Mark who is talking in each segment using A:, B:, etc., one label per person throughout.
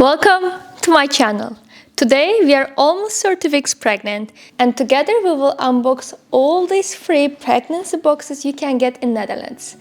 A: Welcome to my channel. Today we are almost 30 weeks pregnant and together we will unbox all these free pregnancy boxes you can get in Netherlands.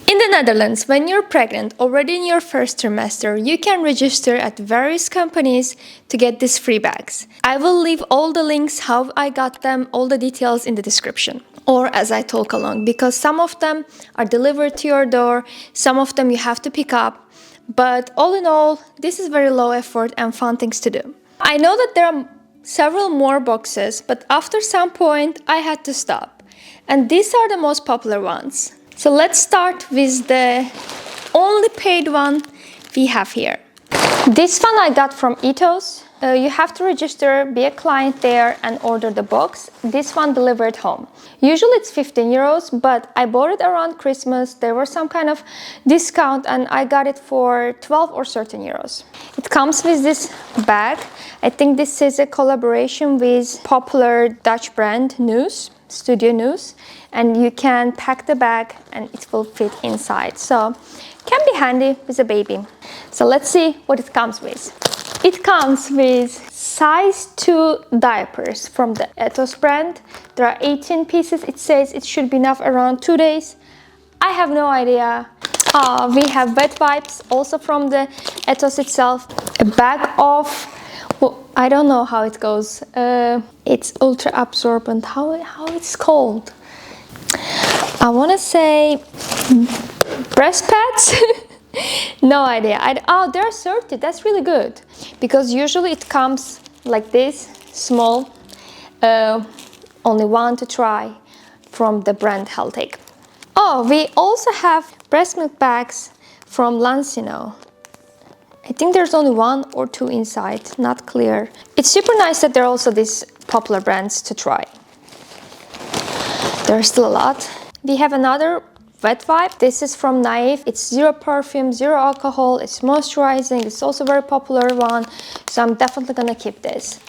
A: In the Netherlands, when you're pregnant already in your first trimester, you can register at various companies to get these free bags. I will leave all the links how I got them, all the details in the description, or as I talk along, because some of them are delivered to your door, some of them you have to pick up, but all in all, this is very low effort and fun things to do. I know that there are several more boxes, but after some point I had to stop, and these are the most popular ones. So let's start with the only paid one we have here. This one I got from Etos. You have to register, be a client there and order the box. This one delivered home. Usually it's 15 euros, but I bought it around Christmas. There was some kind of discount and I got it for 12 or 13 euros. It comes with this bag. I think this is a collaboration with popular Dutch brand News, Studio News. And you can pack the bag and it will fit inside. So can be handy with a baby. So let's see what it comes with. It comes with size 2 diapers from the Etos brand. There are 18 pieces. It says it should be enough around 2 days. I have no idea. We have wet wipes also from the Etos itself. A bag of, well, I don't know how it goes. It's ultra absorbent. How it's called? I want to say breast pads. No idea. Oh, they're 30. That's really good because usually it comes like this, small. Only one to try from the brand Heltec. Oh, we also have breast milk bags from Lancino. I think there's only 1 or 2 inside, not clear. It's super nice that there are also these popular brands to try. There's still a lot. We have another wet wipe. This is from Naive. It's 0 perfume, 0 alcohol. It's moisturizing. It's also a very popular one. So I'm definitely gonna keep this.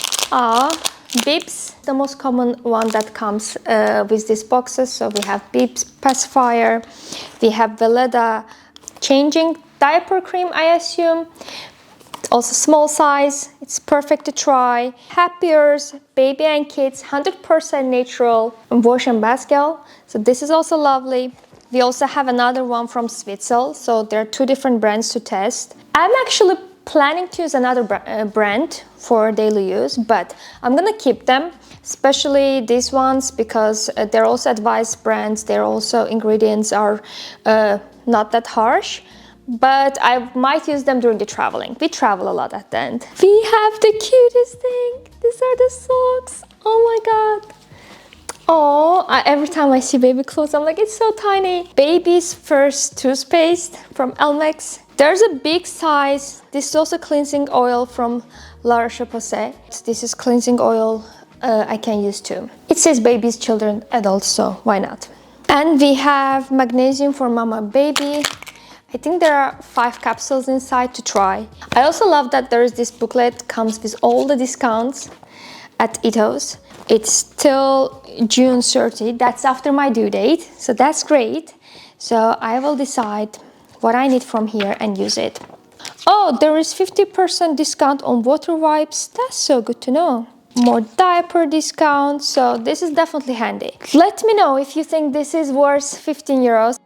A: Bibs, the most common one that comes with these boxes. So we have Bibs pacifier. We have Veleda changing diaper cream, I assume. It's also small size. It's perfect to try. Happiers, baby and kids, 100% natural wash and bath gel. So this is also lovely. We also have another one from Woezel. So there are 2 different brands to test. I'm actually planning to use another brand for daily use, but I'm gonna keep them, especially these ones because they're also advised brands. Their also ingredients are not that harsh. But I might use them during the traveling. We travel a lot at the end. We have the cutest thing. These are the socks. Oh my god. Oh, every time I see baby clothes, I'm like, it's so tiny. Baby's first toothpaste from Elmex. There's a big size. This is also cleansing oil from La Roche-Posay. This is cleansing oil I can use too. It says babies, children, adults, so why not? And we have magnesium for mama and baby. I think there are 5 capsules inside to try. I also love that there is this booklet, comes with all the discounts at Etos. It's till June 30. That's after my due date, so that's great. So I will decide what I need from here and use it. Oh, there is 50% discount on water wipes. That's so good to know. More diaper discount, so this is definitely handy. Let me know if you think this is worth 15 euros.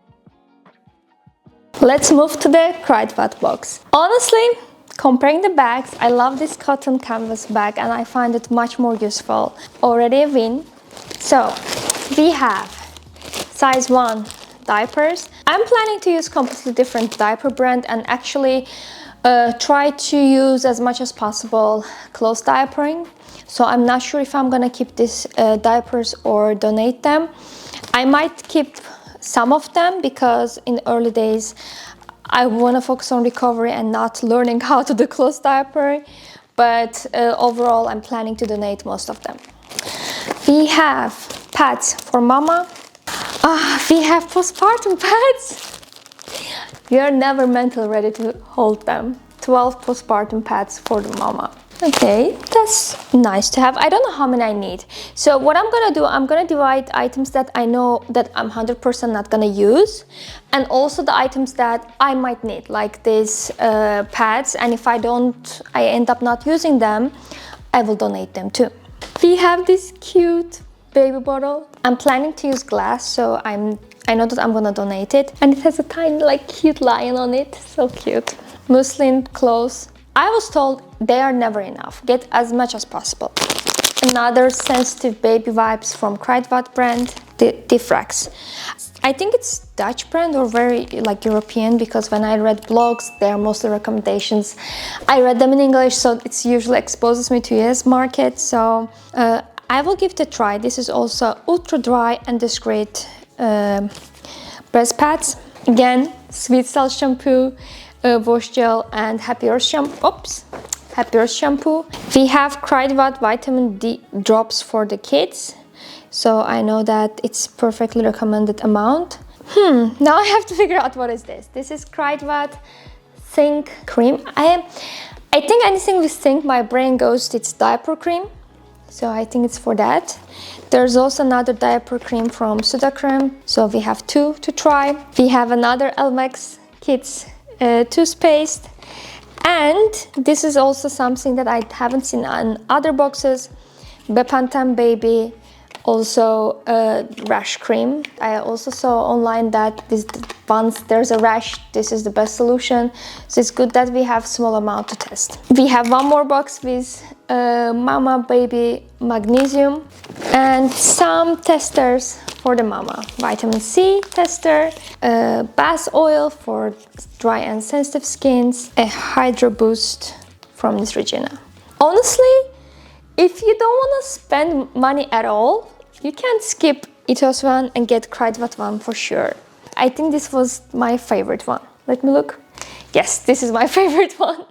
A: Let's move to the Kruidvat box. Honestly, comparing the bags, I love this cotton canvas bag and I find it much more useful. Already a win. So we have size 1 diapers. I'm planning to use completely different diaper brand and actually try to use as much as possible closed diapering. So I'm not sure if I'm gonna keep these diapers or donate them. I might keep some of them because in early days I want to focus on recovery and not learning how to do closed diaper, but overall I'm planning to donate most of them. We have pads for mama. We have postpartum pads. We are never mentally ready to hold them. 12 postpartum pads for the mama. Okay, that's nice to have. I don't know how many I need. So what I'm gonna do, I'm gonna divide items that I know that I'm 100% not gonna use, and also the items that I might need, like these pads, and if I end up not using them, I will donate them too. We have this cute baby bottle. I'm planning to use glass, so I know that I'm gonna donate it, and it has a tiny like cute lion on it, so cute. Muslin clothes. I was told they are never enough. Get as much as possible. Another sensitive baby wipes from Kruidvat brand, the Diffrax. I think it's Dutch brand or very like European, because when I read blogs, they are mostly recommendations. I read them in English, so it usually exposes me to US market. So I will give it a try. This is also ultra dry and discreet breast pads. Again, sweet salt shampoo, wash gel, and Happy Earth shampoo. We have Kruidvat vitamin D drops for the kids, so I know that it's perfectly recommended amount. Now I have to figure out what is this. This is Kruidvat Think cream. I think anything with Think, my brain goes to its diaper cream, so I think it's for that. There's also another diaper cream from Sudocrem, so we have two to try. We have another Elmex Kids toothpaste, and this is also something that I haven't seen on other boxes. Bepanthen Baby, also rash cream. I also saw online that once there's a rash, this is the best solution, so it's good that we have small amount to test. We have one more box with Mama Baby magnesium and some testers for the mama. Vitamin C tester, bath oil for dry and sensitive skins, a Hydro Boost from Neutrogena. Honestly, if you don't want to spend money at all, you can skip Ethos one and get Kruidvat one for sure. I think this was my favorite one. Let me look. Yes, this is my favorite one.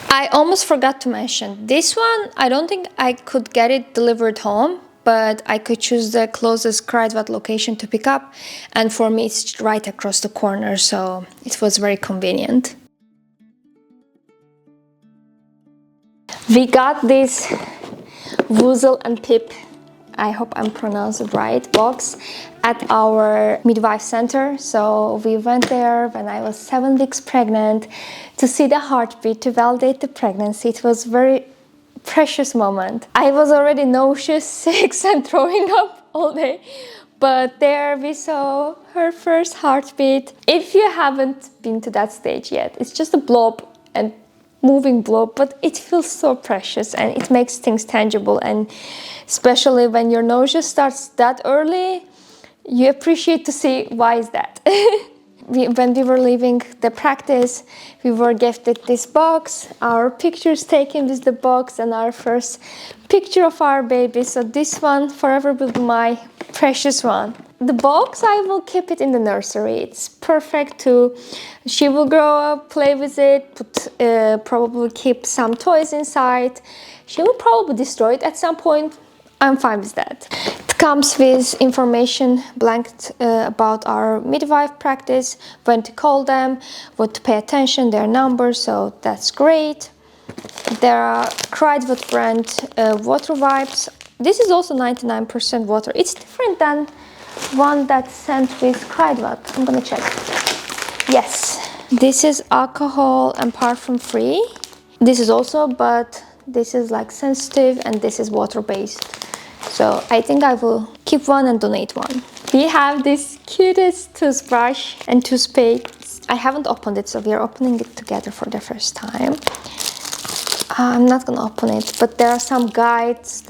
A: I almost forgot to mention, this one, I don't think I could get it delivered home, but I could choose the closest Kruidvat location to pick up, and for me it's right across the corner, so it was very convenient. We got this Woezel and Pip, I hope I'm pronouncing it right, box at our midwife center. So we went there when I was 7 weeks pregnant to see the heartbeat, to validate the pregnancy. It was very precious moment. I was already nauseous, sick and throwing up all day, but there we saw her first heartbeat. If you haven't been to that stage yet, it's just a blob and moving blob, but it feels so precious and it makes things tangible, and especially when your nausea starts that early, you appreciate to see why is that. When we were leaving the practice, we were gifted this box, our pictures taken with the box, and our first picture of our baby. So this one forever will be my precious one. The box, I will keep it in the nursery. It's perfect to, she will grow up, play with it, probably keep some toys inside. She will probably destroy it at some point. I'm fine with that. It comes with information blanket about our midwife practice, when to call them, what to pay attention, their numbers, so that's great. There are Kruidvat brand water wipes. This is also 99% water. It's different than one that's sent with Kruidvat. I'm gonna check. Yes, this is alcohol and parfum free. This is also, but this is like sensitive and this is water based. So I think I will keep one and donate one. We have this cutest toothbrush and toothpaste. I haven't opened it, so we are opening it together for the first time. I'm not gonna open it, but there are some guides,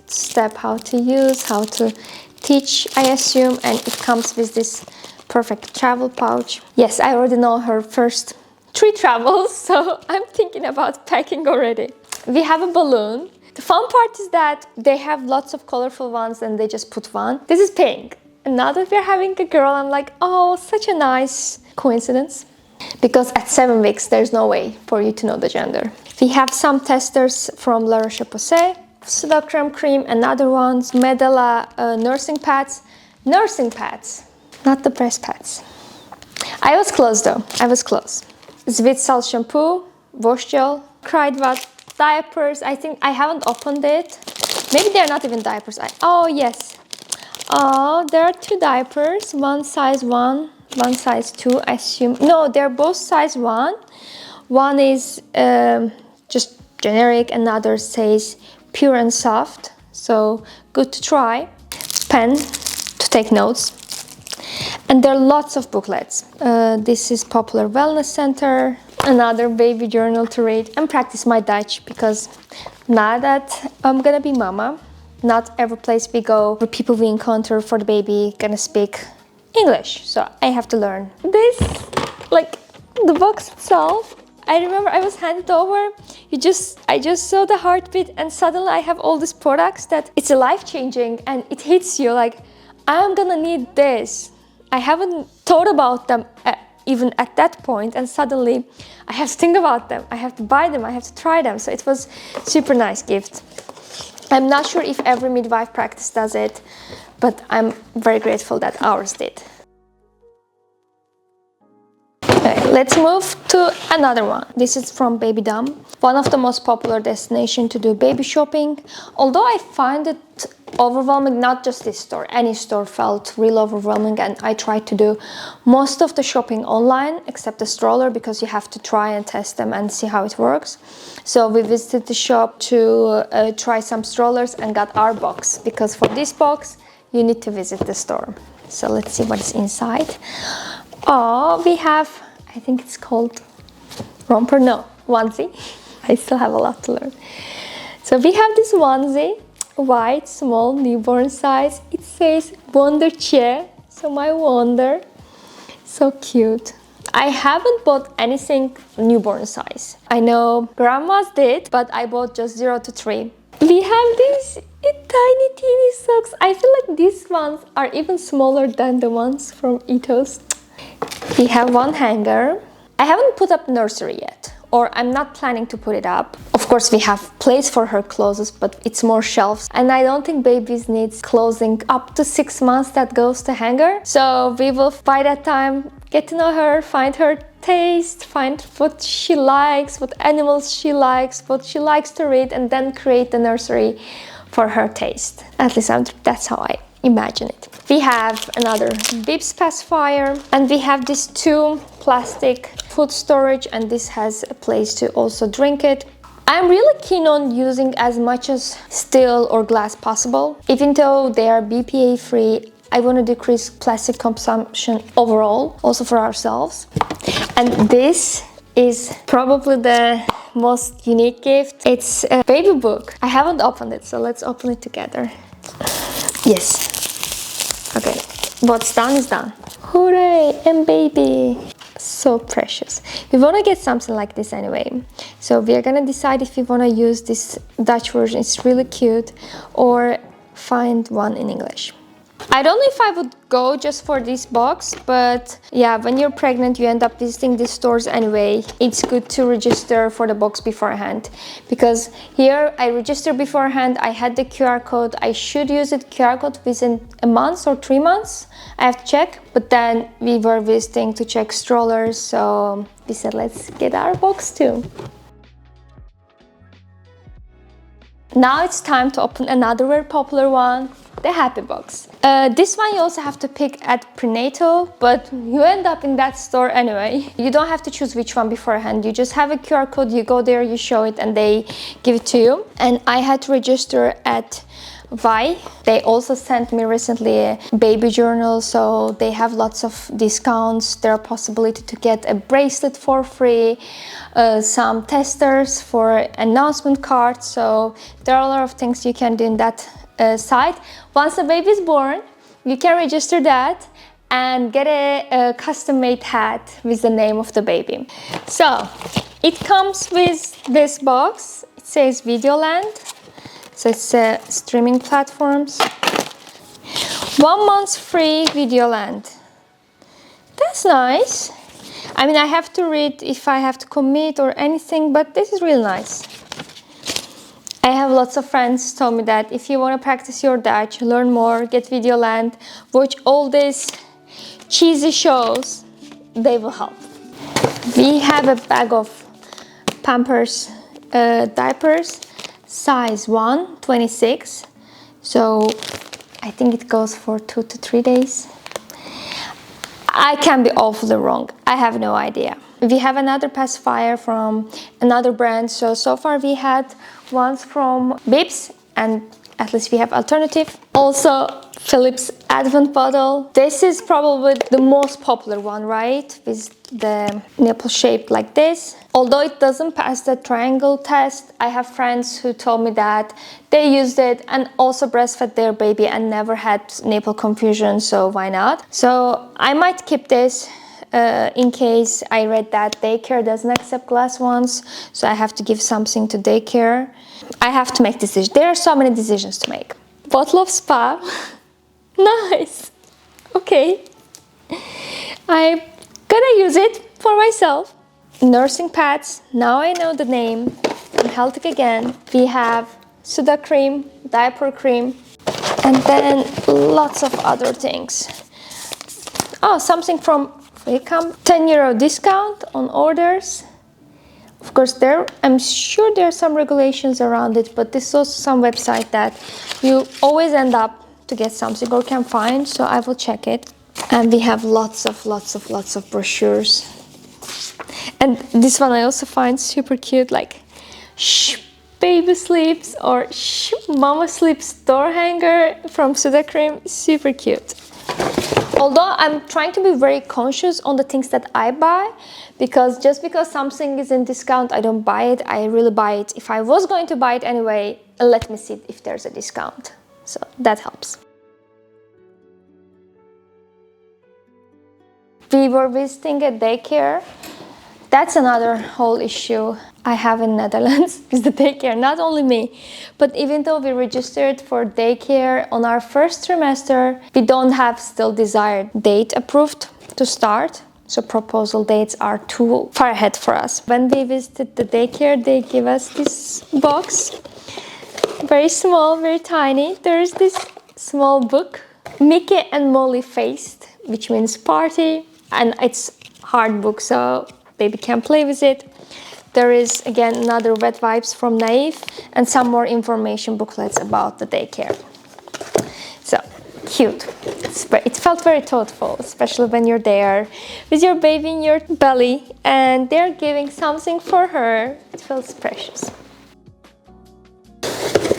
A: step how to use, how to teach, I assume, and it comes with this perfect travel pouch. Yes, I already know her first 3 travels, so I'm thinking about packing already. We have a balloon. The fun part is that they have lots of colorful ones and they just put one. This is pink. And now that we're having a girl, I'm like, oh, such a nice coincidence. Because at 7 weeks, there's no way for you to know the gender. We have some testers from La Roche-Posay, Sudocrem cream, and other ones, Medela nursing pads. Nursing pads, not the breast pads. I was close though, I was close. Sweet salt shampoo, wash gel, Kruidvat diapers. I think I haven't opened it. Maybe they're not even diapers. Oh, yes. Oh, there are 2 diapers. One size 1, one size 2, I assume. No, they're both size 1. One is just generic, another says pure and soft. So good to try. Pen to take notes. And there are lots of booklets. This is Popular Wellness Center. Another baby journal to read and practice my Dutch, because now that I'm gonna be mama, not every place we go or people we encounter for the baby gonna speak English. So I have to learn. This, like the box itself, I remember I was handed over. I just saw the heartbeat and suddenly I have all these products that it's life-changing and it hits you like, I'm gonna need this. I haven't thought about them even at that point, and suddenly I have to think about them. I have to buy them, I have to try them. So it was super nice gift. I'm not sure if every midwife practice does it, but I'm very grateful that ours did. Okay, let's move to another one. This is from Baby Dumb, one of the most popular destinations to do baby shopping. Although I find it overwhelming, not just this store, any store felt real overwhelming, and I tried to do most of the shopping online except the stroller, because you have to try and test them and see how it works. So we visited the shop to try some strollers and got our box, because for this box you need to visit the store. So let's see what is inside. Oh, we have, I think it's called romper, no, onesie. I still have a lot to learn. So we have this onesie, white, small, newborn size. It says Wonder Chair, so my Wonder. So cute. I haven't bought anything newborn size. I know grandmas did, but I bought just 0 to 3. We have these tiny teeny socks. I feel like these ones are even smaller than the ones from Ethos. We have one hanger. I haven't put up nursery yet, or I'm not planning to put it up. Of course, we have place for her clothes, but it's more shelves. And I don't think babies needs clothing up to 6 months that goes to hanger. So we will, by that time, get to know her, find her taste, find what she likes, what animals she likes, what she likes to read, and then create the nursery for her taste. At least that's how I imagine it. We have another bibs pacifier, and we have these 2 plastic food storage, and this has a place to also drink it. I'm really keen on using as much as steel or glass possible. Even though they are BPA free, I want to decrease plastic consumption overall, also for ourselves. And this is probably the most unique gift. It's a baby book. I haven't opened it, so let's open it together. Yes. Okay, what's done is done. Hooray, and baby. So precious. We want to get something like this anyway. So we are gonna decide if we want to use this Dutch version, it's really cute, or find one in English. I don't know if I would go just for this box, but yeah, when you're pregnant, you end up visiting these stores anyway. It's good to register for the box beforehand, because here I registered beforehand. I had the QR code. I should use the QR code within a month or 3 months. I have to check, but then we were visiting to check strollers, so we said let's get our box too. Now it's time to open another very popular one, the Happy Box. This one you also have to pick at prenatal, but you end up in that store anyway. You don't have to choose which one beforehand. You just have a QR code, you go there, you show it, and they give it to you. And I had to register at Vi. They also sent me recently a baby journal, so they have lots of discounts. There are possibility to get a bracelet for free, some testers for announcement cards. So there are a lot of things you can do in that site. Once the baby is born, you can register that and get a custom-made hat with the name of the baby. So it comes with this box. It says Videoland. So it's streaming platforms. 1 month free Videoland. That's nice. I mean, I have to read if I have to commit or anything, but this is really nice. I have lots of friends told me that if you want to practice your Dutch, learn more, get Videoland, watch all these cheesy shows, they will help. We have a bag of Pampers diapers, size 1, 26. So I think it goes for 2 to 3 days. I can be awfully wrong. I have no idea. We have another pacifier from another brand. So far we had ones from Bips, and at least we have alternative. Also Philips Advent bottle. This is probably the most popular one, right? With the nipple shaped like this. Although it doesn't pass the triangle test, I have friends who told me that they used it and also breastfed their baby and never had nipple confusion, so why not? So I might keep this in case I read that daycare doesn't accept glass ones, so I have to give something to daycare. I have to make decisions. There are so many decisions to make. Bottle of spa. Nice. Okay. I'm gonna use it for myself. Nursing pads. Now I know the name. I'm healthy again. We have Suda cream, diaper cream, and then lots of other things. Oh, something from Wickham. 10 euro discount on orders. Of course, I'm sure there are some regulations around it, but this is also some website that you always end up to get something or can find, so I will check it. And we have lots of brochures. And this one I also find super cute, like shh, baby sleeps or shh, mama sleeps door hanger from Suda Cream. Super cute. Although I'm trying to be very conscious on the things that I buy, because just because something is in discount, I don't buy it. I really buy it. If I was going to buy it anyway, let me see if there's a discount. So that helps. We were visiting a daycare. That's another whole issue I have in Netherlands, is the daycare. Not only me, but even though we registered for daycare on our first trimester, we don't have still desired date approved to start. So proposal dates are too far ahead for us. When we visited the daycare, they give us this box. Very small, very tiny. There is this small book, Mickey and Molly Faced, which means party. And it's hard book, so baby can play with it. There is again another wet wipes from Naive and some more information booklets about the daycare. So cute. It felt very thoughtful, especially when you're there with your baby in your belly and they're giving something for her. It feels precious.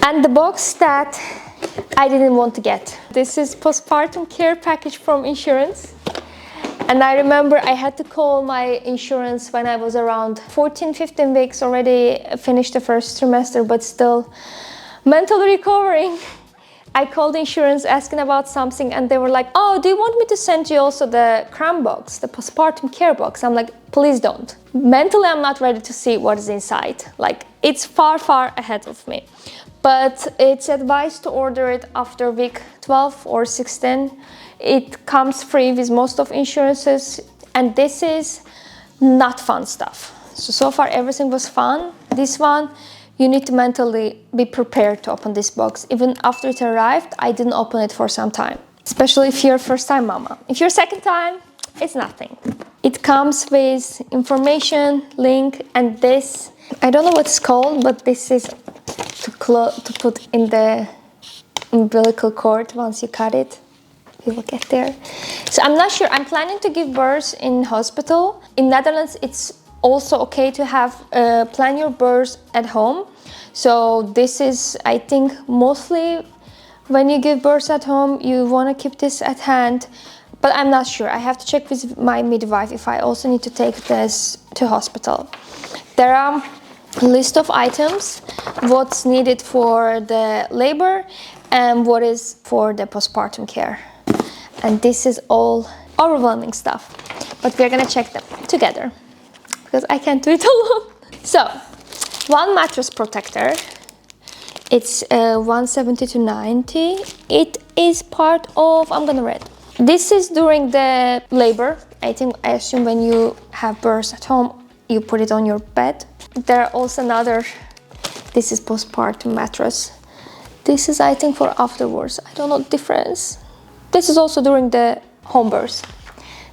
A: And the box that I didn't want to get. This is postpartum care package from insurance. And I remember I had to call my insurance when I was around 14-15 weeks, already finished the first trimester, but still mentally recovering. I called insurance asking about something and they were like, oh, do you want me to send you also the cram box, the postpartum care box? I'm like, please don't. Mentally, I'm not ready to see what is inside. Like, it's far ahead of me. But it's advised to order it after week 12 or 16. It comes free with most of insurances, and this is not fun stuff. So far everything was fun. This one, you need to mentally be prepared to open this box. Even after it arrived, I didn't open it for some time. Especially if you're first time mama. If you're second time, it's nothing. It comes with information, link, and this, I don't know what it's called, but this is to put in the umbilical cord once you cut it. We will get there. So I'm not sure. I'm planning to give birth in hospital. In Netherlands, it's also okay to have plan your birth at home. So this is, I think, mostly when you give birth at home, you want to keep this at hand. But I'm not sure. I have to check with my midwife if I also need to take this to hospital. There are a list of items, what's needed for the labor and what is for the postpartum care. And this is all overwhelming stuff, but we're gonna check them together because I can't do it alone. So, one mattress protector. It's 170 to 90. It is part of, I'm gonna read. This is during the labor. I assume when you have birth at home, you put it on your bed. There are also another, this is postpartum mattress. This is, I think, for afterwards. I don't know the difference. This is also during the home birth.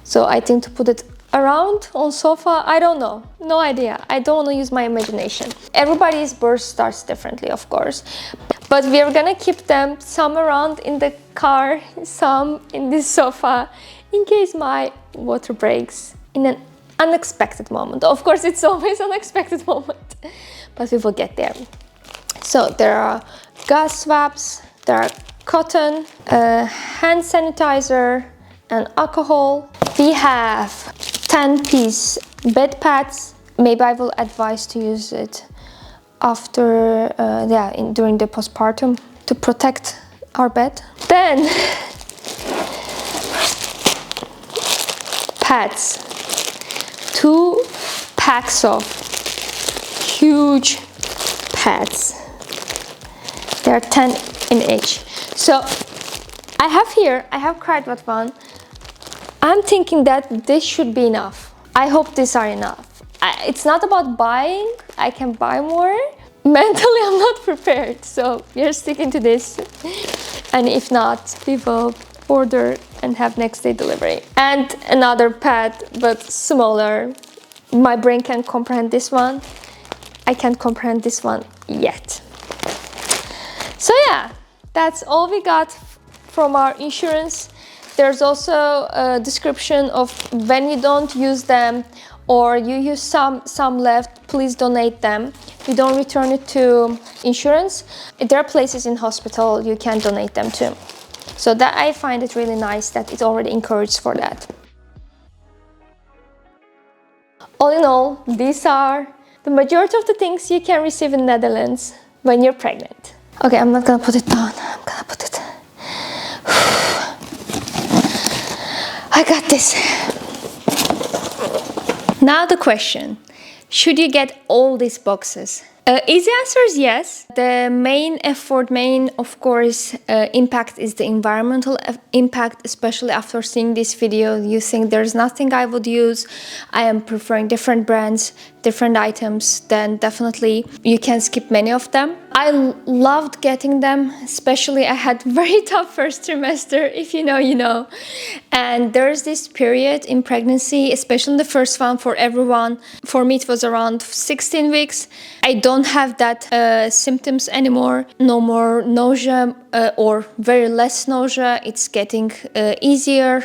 A: So I think to put it around on sofa, I don't know, no idea. I don't want to use my imagination. Everybody's birth starts differently, of course, but we're gonna keep them some around in the car, some in this sofa, in case my water breaks in an unexpected moment. Of course, it's always an unexpected moment, but we will get there. So there are gauze swabs, there are cotton, hand sanitizer, and alcohol. We have 10-piece bed pads. Maybe I will advise to use it after, during the postpartum to protect our bed. Then pads, 2 packs of huge pads. There are 10 in each. So I have cried with one. I'm thinking that this should be enough. I hope these are enough. It's not about buying, I can buy more. Mentally, I'm not prepared, so we're sticking to this. And if not, we will order and have next day delivery. And another pad, but smaller. My brain can comprehend this one. I can't comprehend this one yet. So yeah, that's all we got from our insurance. There's also a description of when you don't use them or you use some left, please donate them. You don't return it to insurance. There are places in hospital you can donate them to. So that I find it really nice that it's already encouraged for that. All in all, these are the majority of the things you can receive in Netherlands when you're pregnant. Okay, I'm not gonna put it down. I'm gonna put it. I got this. Now the question, should you get all these boxes? Easy answer is yes. The main effort, of course, impact is the environmental impact, especially after seeing this video. You think there's nothing I would use, I am preferring different brands, different items, then definitely you can skip many of them. I loved getting them, especially I had very tough first trimester, if you know, you know. And there's this period in pregnancy, especially the first one for everyone. For me, it was around 16 weeks. I don't have that symptoms anymore. No more nausea or very less nausea. It's getting easier.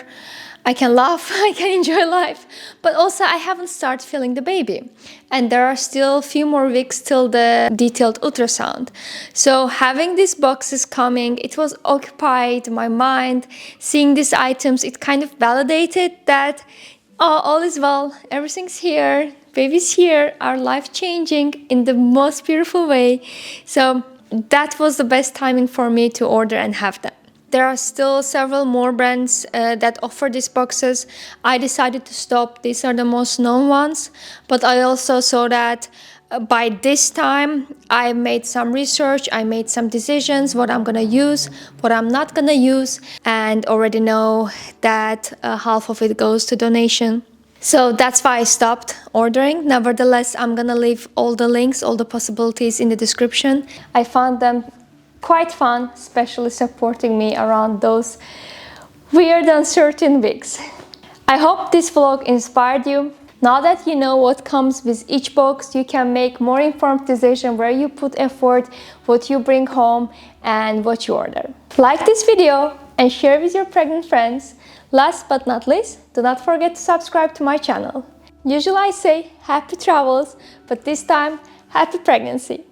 A: I can laugh, I can enjoy life, but also I haven't started feeling the baby. And there are still a few more weeks till the detailed ultrasound. So having these boxes coming, it was occupied my mind. Seeing these items, it kind of validated that all is well, everything's here, baby's here, our life changing in the most beautiful way. So that was the best timing for me to order and have them. There are still several more brands that offer these boxes. I decided to stop. These are the most known ones. But I also saw that by this time, I made some research. I made some decisions, what I'm going to use, what I'm not going to use. And already know that half of it goes to donation. So that's why I stopped ordering. Nevertheless, I'm going to leave all the links, all the possibilities in the description. I found them quite fun, especially supporting me around those weird, uncertain weeks. I hope this vlog inspired you. Now that you know what comes with each box, you can make more informed decision where you put effort, what you bring home, and what you order. Like this video and share with your pregnant friends. Last but not least, do not forget to subscribe to my channel. Usually I say happy travels, but this time, happy pregnancy.